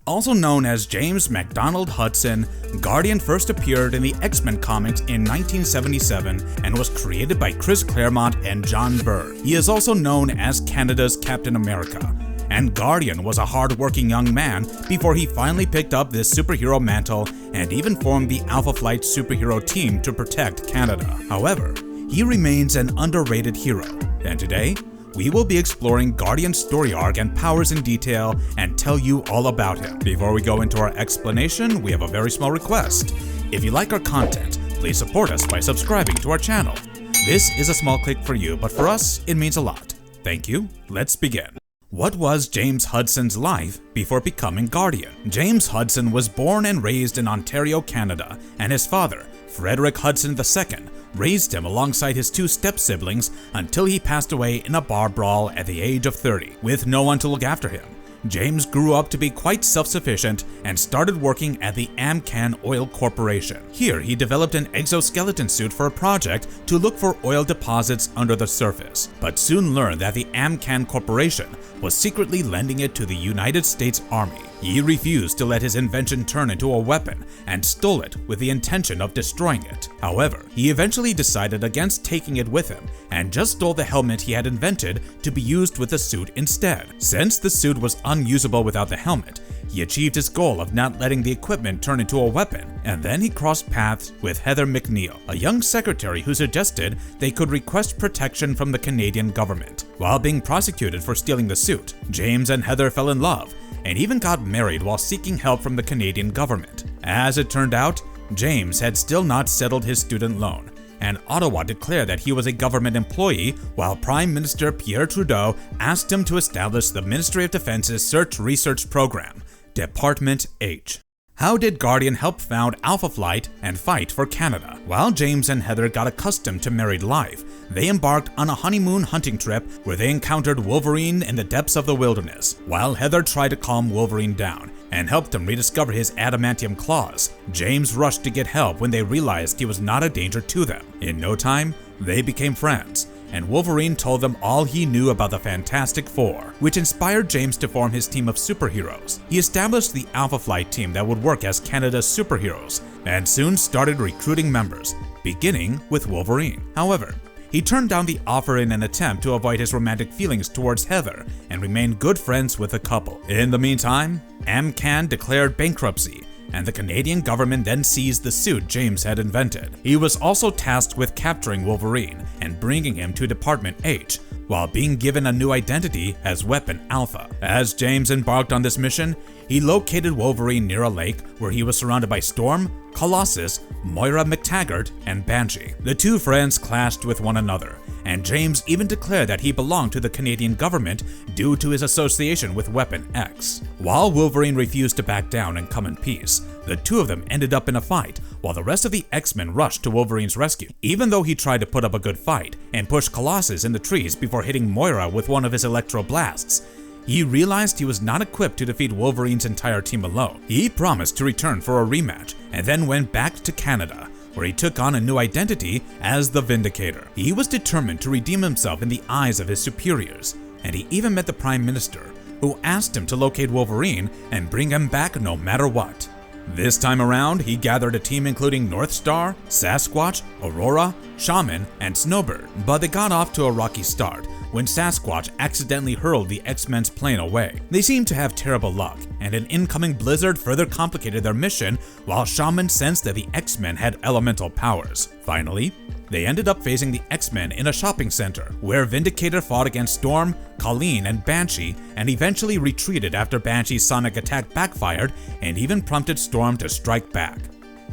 Also known as James MacDonald Hudson, Guardian first appeared in the X-Men comics in 1977 and was created by Chris Claremont and John Byrne. He is also known as Canada's Captain America, and Guardian was a hard-working young man before he finally picked up this superhero mantle and even formed the Alpha Flight superhero team to protect Canada. However, he remains an underrated hero, and today, we will be exploring Guardian's story arc and powers in detail and tell you all about him. Before we go into our explanation, we have a very small request. If you like our content, please support us by subscribing to our channel. This is a small click for you, but for us, it means a lot. Thank you. Let's begin. What was James Hudson's life before becoming Guardian? James Hudson was born and raised in Ontario, Canada, and his father, Frederick Hudson II, raised him alongside his two step-siblings until he passed away in a bar brawl at the age of 30. With no one to look after him, James grew up to be quite self-sufficient and started working at the Amcan Oil Corporation. Here, he developed an exoskeleton suit for a project to look for oil deposits under the surface, but soon learned that the Amcan Corporation was secretly lending it to the United States Army. He refused to let his invention turn into a weapon and stole it with the intention of destroying it. However, he eventually decided against taking it with him and just stole the helmet he had invented to be used with the suit instead. Since the suit was unusable without the helmet, he achieved his goal of not letting the equipment turn into a weapon, and then he crossed paths with Heather McNeil, a young secretary who suggested they could request protection from the Canadian government. While being prosecuted for stealing the suit, James and Heather fell in love and even got married while seeking help from the Canadian government. As it turned out, James had still not settled his student loan, and Ottawa declared that he was a government employee while Prime Minister Pierre Trudeau asked him to establish the Ministry of Defense's Search Research Program, Department H. How did Guardian help found Alpha Flight and fight for Canada? While James and Heather got accustomed to married life, they embarked on a honeymoon hunting trip where they encountered Wolverine in the depths of the wilderness. While Heather tried to calm Wolverine down and helped him rediscover his adamantium claws, James rushed to get help when they realized he was not a danger to them. In no time, they became friends, and Wolverine told them all he knew about the Fantastic Four, which inspired James to form his team of superheroes. He established the Alpha Flight team that would work as Canada's superheroes, and soon started recruiting members, beginning with Wolverine. However, he turned down the offer in an attempt to avoid his romantic feelings towards Heather and remained good friends with the couple. In the meantime, Amcan declared bankruptcy, and the Canadian government then seized the suit James had invented. He was also tasked with capturing Wolverine and bringing him to Department H, while being given a new identity as Weapon Alpha. As James embarked on this mission, he located Wolverine near a lake where he was surrounded by Storm, Colossus, Moira McTaggart, and Banshee. The two friends clashed with one another, and James even declared that he belonged to the Canadian government due to his association with Weapon X. While Wolverine refused to back down and come in peace, the two of them ended up in a fight, while the rest of the X-Men rushed to Wolverine's rescue. Even though he tried to put up a good fight and push Colossus in the trees before hitting Moira with one of his electro blasts, he realized he was not equipped to defeat Wolverine's entire team alone. He promised to return for a rematch, and then went back to Canada, where he took on a new identity as the Vindicator. He was determined to redeem himself in the eyes of his superiors, and he even met the Prime Minister, who asked him to locate Wolverine and bring him back no matter what. This time around, he gathered a team including North Star, Sasquatch, Aurora, Shaman, and Snowbird, but they got off to a rocky start when Sasquatch accidentally hurled the X-Men's plane away. They seemed to have terrible luck, and an incoming blizzard further complicated their mission, while Shaman sensed that the X-Men had elemental powers. Finally, they ended up facing the X-Men in a shopping center, where Vindicator fought against Storm, Colleen, and Banshee, and eventually retreated after Banshee's sonic attack backfired and even prompted Storm to strike back.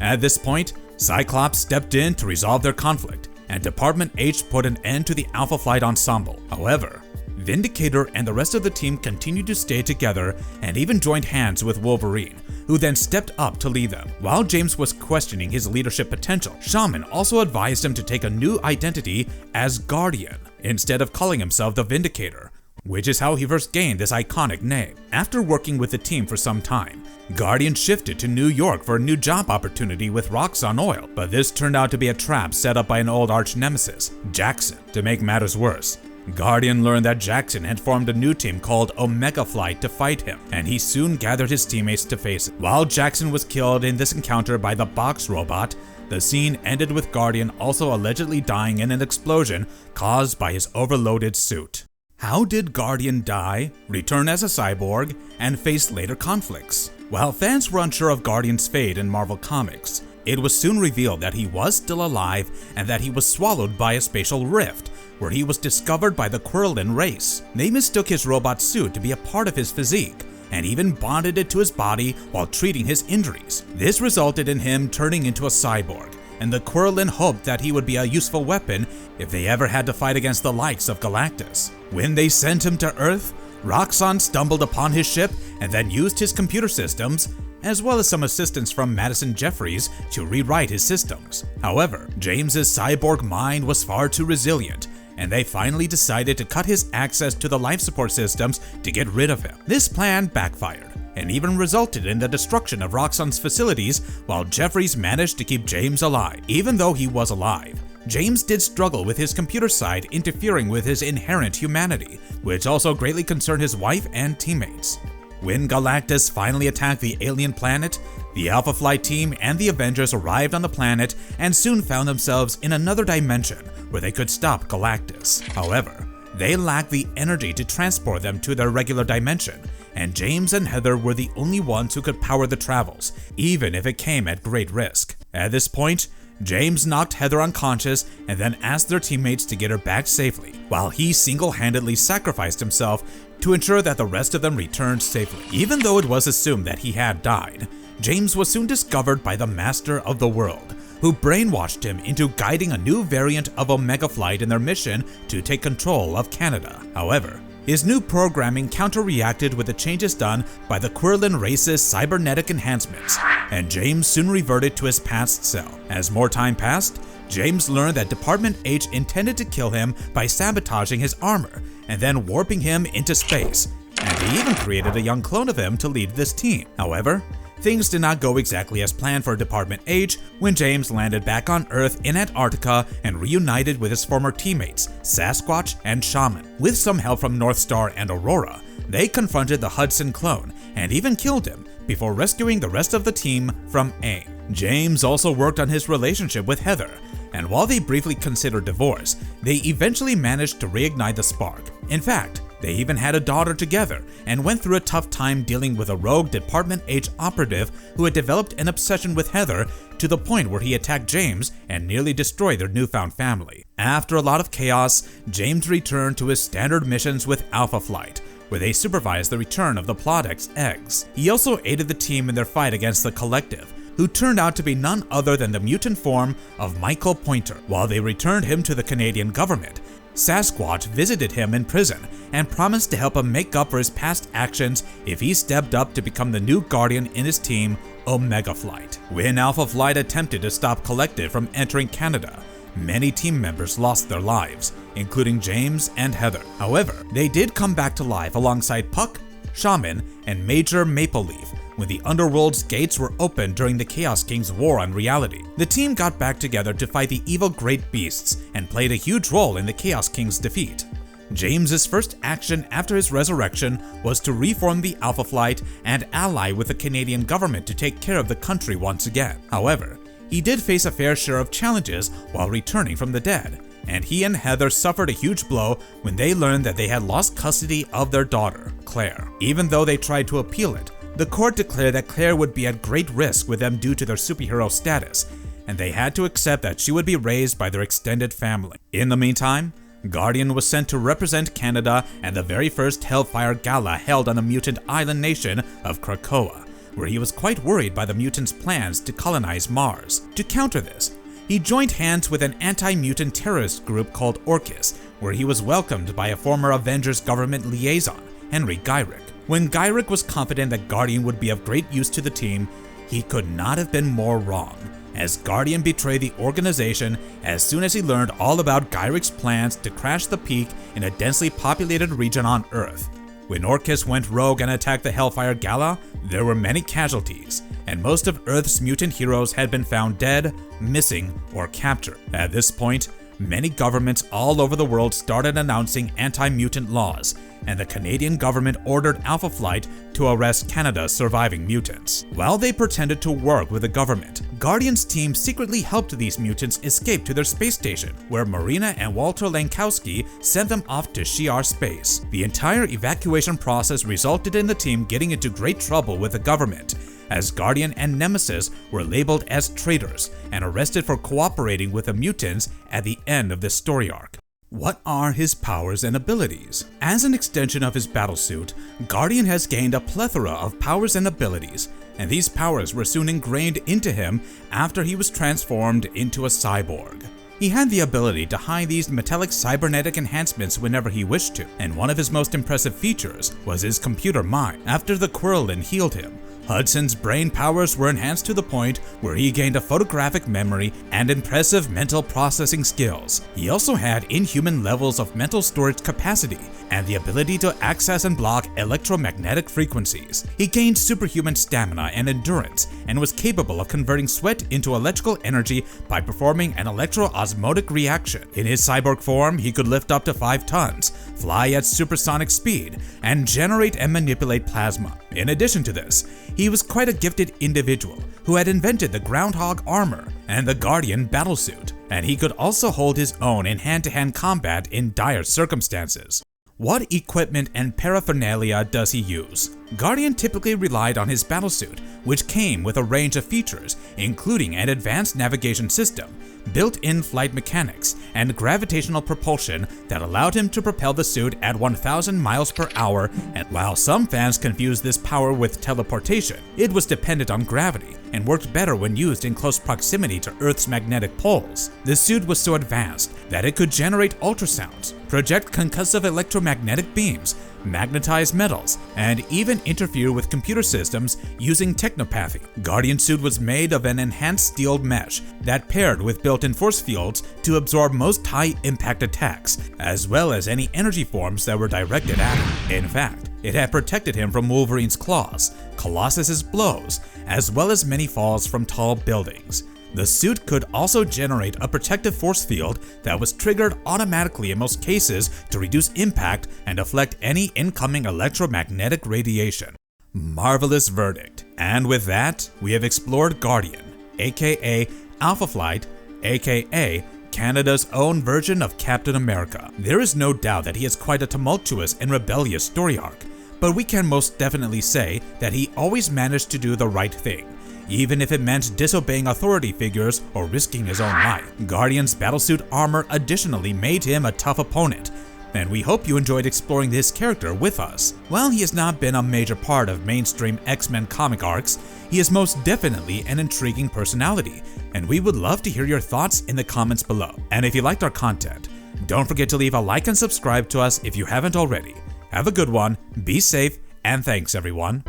At this point, Cyclops stepped in to resolve their conflict, and Department H put an end to the Alpha Flight ensemble. However, Vindicator and the rest of the team continued to stay together and even joined hands with Wolverine, who then stepped up to lead them. While James was questioning his leadership potential, Shaman also advised him to take a new identity as Guardian, instead of calling himself the Vindicator, which is how he first gained this iconic name. After working with the team for some time, Guardian shifted to New York for a new job opportunity with Roxxon Oil, but this turned out to be a trap set up by an old arch-nemesis, Jackson. To make matters worse, Guardian learned that Jackson had formed a new team called Omega Flight to fight him, and he soon gathered his teammates to face it. While Jackson was killed in this encounter by the box robot, the scene ended with Guardian also allegedly dying in an explosion caused by his overloaded suit. How did Guardian die, return as a cyborg, and face later conflicts? While fans were unsure of Guardian's fate in Marvel Comics, it was soon revealed that he was still alive and that he was swallowed by a spatial rift, where he was discovered by the Quirlin race. They mistook his robot suit to be a part of his physique, and even bonded it to his body while treating his injuries. This resulted in him turning into a cyborg, and the Quirlin hoped that he would be a useful weapon if they ever had to fight against the likes of Galactus. When they sent him to Earth, Roxxon stumbled upon his ship and then used his computer systems, as well as some assistance from Madison Jeffries, to rewrite his systems. However, James's cyborg mind was far too resilient, and they finally decided to cut his access to the life support systems to get rid of him. This plan backfired, and even resulted in the destruction of Roxxon's facilities, while Jeffries managed to keep James alive. Even though he was alive, James did struggle with his computer side interfering with his inherent humanity, which also greatly concerned his wife and teammates. When Galactus finally attacked the alien planet, the Alpha Flight team and the Avengers arrived on the planet and soon found themselves in another dimension where they could stop Galactus. However, they lacked the energy to transport them to their regular dimension, and James and Heather were the only ones who could power the travels, even if it came at great risk. At this point, James knocked Heather unconscious and then asked their teammates to get her back safely, while he single-handedly sacrificed himself to ensure that the rest of them returned safely. Even though it was assumed that he had died, James was soon discovered by the Master of the World, who brainwashed him into guiding a new variant of Omega Flight in their mission to take control of Canada. However, his new programming counter-reacted with the changes done by the Quirlin race's cybernetic enhancements, and James soon reverted to his past self. As more time passed, James learned that Department H intended to kill him by sabotaging his armor and then warping him into space, and he even created a young clone of him to lead this team. However, things did not go exactly as planned for Department H when James landed back on Earth in Antarctica and reunited with his former teammates, Sasquatch and Shaman. With some help from Northstar and Aurora, they confronted the Hudson clone and even killed him before rescuing the rest of the team from AIM. James also worked on his relationship with Heather, and while they briefly considered divorce, they eventually managed to reignite the spark. In fact, they even had a daughter together and went through a tough time dealing with a rogue Department H operative who had developed an obsession with Heather to the point where he attacked James and nearly destroyed their newfound family. After a lot of chaos, James returned to his standard missions with Alpha Flight, where they supervised the return of the Plodex eggs. He also aided the team in their fight against the Collective, who turned out to be none other than the mutant form of Michael Pointer. While they returned him to the Canadian government, Sasquatch visited him in prison and promised to help him make up for his past actions if he stepped up to become the new Guardian in his team, Omega Flight. When Alpha Flight attempted to stop Collective from entering Canada, many team members lost their lives, including James and Heather. However, they did come back to life alongside Puck, Shaman, and Major Maple Leaf when the Underworld's gates were opened during the Chaos King's war on reality. The team got back together to fight the evil Great Beasts and played a huge role in the Chaos King's defeat. James's first action after his resurrection was to reform the Alpha Flight and ally with the Canadian government to take care of the country once again. However, he did face a fair share of challenges while returning from the dead, and he and Heather suffered a huge blow when they learned that they had lost custody of their daughter, Claire. Even though they tried to appeal it, the court declared that Claire would be at great risk with them due to their superhero status, and they had to accept that she would be raised by their extended family. In the meantime, Guardian was sent to represent Canada at the very first Hellfire Gala held on the mutant island nation of Krakoa, where he was quite worried by the mutants' plans to colonize Mars. To counter this, he joined hands with an anti-mutant terrorist group called Orchis, where he was welcomed by a former Avengers government liaison, Henry Gyrick. When Gyrick was confident that Guardian would be of great use to the team, he could not have been more wrong, as Guardian betrayed the organization as soon as he learned all about Gyrick's plans to crash the peak in a densely populated region on Earth. When Orchis went rogue and attacked the Hellfire Gala, there were many casualties, and most of Earth's mutant heroes had been found dead, missing, or captured. At this point, many governments all over the world started announcing anti-mutant laws, and the Canadian government ordered Alpha Flight to arrest Canada's surviving mutants. While they pretended to work with the government, Guardian's team secretly helped these mutants escape to their space station, where Marina and Walter Lankowski sent them off to Shi'ar space. The entire evacuation process resulted in the team getting into great trouble with the government, as Guardian and Nemesis were labeled as traitors and arrested for cooperating with the mutants at the end of this story arc. What are his powers and abilities? As an extension of his battlesuit, Guardian has gained a plethora of powers and abilities, and these powers were soon ingrained into him after he was transformed into a cyborg. He had the ability to hide these metallic cybernetic enhancements whenever he wished to, and one of his most impressive features was his computer mind. After the Quirlin healed him, Hudson's brain powers were enhanced to the point where he gained a photographic memory and impressive mental processing skills. He also had inhuman levels of mental storage capacity and the ability to access and block electromagnetic frequencies. He gained superhuman stamina and endurance and was capable of converting sweat into electrical energy by performing an electro-osmotic reaction. In his cyborg form, he could lift up to 5 tons, fly at supersonic speed, and generate and manipulate plasma. In addition to this, he was quite a gifted individual who had invented the groundhog armor and the Guardian battlesuit, and he could also hold his own in hand-to-hand combat in dire circumstances. What equipment and paraphernalia does he use? Guardian typically relied on his battlesuit, which came with a range of features, including an advanced navigation system, built-in flight mechanics, and gravitational propulsion that allowed him to propel the suit at 1,000 miles per hour, and while some fans confuse this power with teleportation, it was dependent on gravity and worked better when used in close proximity to Earth's magnetic poles. The suit was so advanced that it could generate ultrasounds, project concussive electromagnetic beams, magnetize metals, and even interfere with computer systems using technopathy. Guardian suit was made of an enhanced steel mesh that paired with built-in force fields to absorb most high-impact attacks, as well as any energy forms that were directed at him. In fact, it had protected him from Wolverine's claws, Colossus's blows, as well as many falls from tall buildings. The suit could also generate a protective force field that was triggered automatically in most cases to reduce impact and deflect any incoming electromagnetic radiation. Marvelous verdict. And with that, we have explored Guardian, aka Alpha Flight, aka Canada's own version of Captain America. There is no doubt that he has quite a tumultuous and rebellious story arc, but we can most definitely say that he always managed to do the right thing, even if it meant disobeying authority figures or risking his own life. Guardian's battlesuit armor additionally made him a tough opponent, and we hope you enjoyed exploring this character with us. While he has not been a major part of mainstream X-Men comic arcs, he is most definitely an intriguing personality, and we would love to hear your thoughts in the comments below. And if you liked our content, don't forget to leave a like and subscribe to us if you haven't already. Have a good one, be safe, and thanks everyone.